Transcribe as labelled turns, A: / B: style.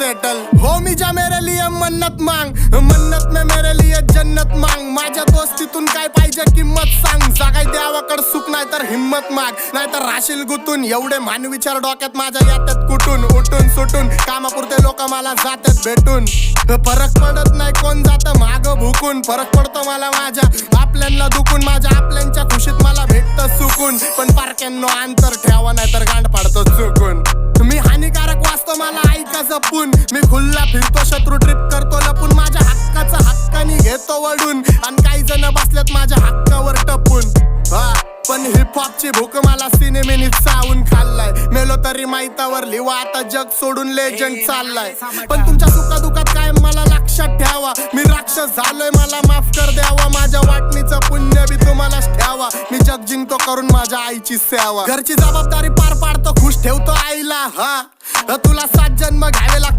A: Settle. हो मी जा मेरे लिए मन्नत मांग, मन्नत में मेरे लिए जन्नत मांग. माझ्या दोस्तीतून काय पाहिजे किंमत सांग. जागाय देवाकड सुख नाही तर हिम्मत माग, नाहीतर राशील गुतून. एवढे मान विचार डोक्यात माझ्या येतात कुठून, उठून सुटून. कामापुरते लोक मला जातात भेटून. फरक पडत नाही कोण जातं माग भुकून. फरक पडतो मला माझ्या आपल्यांना दुखून. माझ्या आपल्यांच्या खुशीत मला भेटतं सुकून. पण पारक्यांनो अंतर ठेवा नाही तर गांड पाडतो चुकून. मी हानिकारक वाचतो मला ऐका जपून. मी खुल्ला फिरतो शत्रू ट्रिप करतो लपून. माझ्या हक्काचा हक्कानी घेतो वडून. आणि काही जण बसलेत माझ्या हक्कावर टपून. पण हिपहॉपची भूक मला सिनेमेनी चावून खाल्लाय. मेलो तरी माहितावर लिवा आता जग सोडून लेजंड चाललाय. पण तुमच्या सुखादुखात काय मला लक्षात ठेवा. मी राक्षस झालोय मला माफ कर द्यावा. माझ्या वाटणीचं पुण्य बी तुम्हालाच ठेवा. मी जग जिंकतो करून माझ्या आईची सेवा. घरची जबाबदारी पार पाडतो खुश ठेवतो आईला. तुला 7 जन्म घ्यावे लागतात